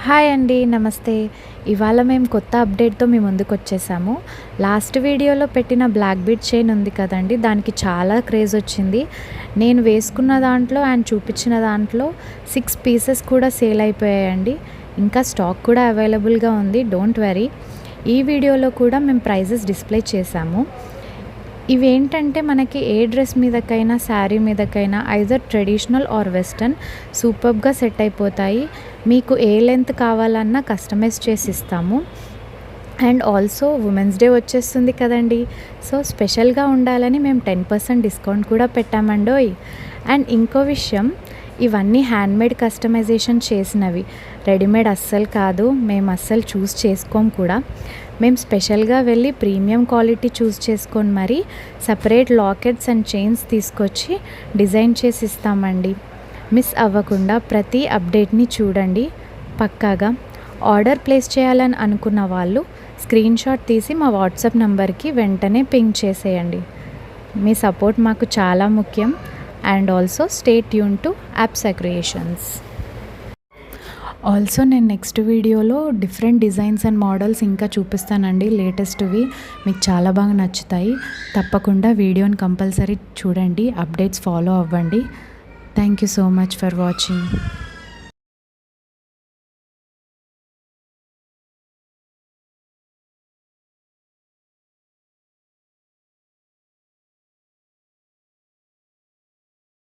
Hi అండి. నమస్తే. ఇవాళ మేము కొత్త అప్డేట్‌తో మీ ముందుకొచ్చేసాము. లాస్ట్ వీడియోలో పెట్టిన బ్లాక్ బీడ్ చైన్ ఉంది కదండీ! దానికి చాలా క్రేజ్ వచ్చింది. నేను వేసుకున్న దాంట్లో అండ్ చూపించిన దాంట్లో 6 పీసెస్ కూడా సేల్ అయిపోయాయండి. ఇంకా స్టాక్ కూడా అవైలబుల్‌గా ఉంది. Don't worry. ఈ వీడియోలో కూడా మేము ప్రైజెస్ డిస్‌ప్లే చేశాము. ఇవేంటంటే మనకి ఏ డ్రెస్ మీదకైనా, శారీ మీదకైనా ఐదర్ ట్రెడిషనల్ ఆర్ వెస్టర్న్ సూపర్బ్‌గా సెట్ అయిపోతాయి. మీకు ఏ లెంత్ కావాలన్నా కస్టమైజ్ చేసి ఇస్తాము. అండ్ ఆల్సో ఉమెన్స్ డే వచ్చేస్తుంది కదండీ! సో స్పెషల్‌గా ఉండాలని మేము 10% డిస్కౌంట్ కూడా పెట్టామండోయ్! అండ్ ఇంకో విషయం, ఇవన్నీ హ్యాండ్‌మేడ్ కస్టమైజేషన్ చేసినవి. రెడీమేడ్ అస్సలు కాదు. మేము అస్సలు చూస్ చేసుకోం కూడా. మేము స్పెషల్‌గా వెళ్ళి ప్రీమియం క్వాలిటీ చూస్ చేసుకొని మరీ సెపరేట్ లాకెట్స్ అండ్ చైన్స్ తీసుకొచ్చి డిజైన్ చేసి ఇస్తామండి. మిస్ అవ్వకుండా ప్రతి అప్డేట్‌ని చూడండి పక్కాగా. ఆర్డర్ ప్లేస్ చేయాలని అనుకున్న వాళ్ళు స్క్రీన్‌షాట్ తీసి మా వాట్సాప్ నంబర్‌కి వెంటనే పింగ్ చేసేయండి. మీ సపోర్ట్ మాకు చాలా ముఖ్యం. And also stay tuned to Apsa creations. Also నేను నెక్స్ట్ వీడియోలో డిఫరెంట్ డిజైన్స్ అండ్ మోడల్స్ ఇంకా చూపిస్తానండి. లేటెస్ట్‌వి మీకు చాలా బాగా నచ్చుతాయి. తప్పకుండా వీడియోని కంపల్సరీ చూడండి. అప్డేట్స్ ఫాలో అవ్వండి. Thank you so much for watching.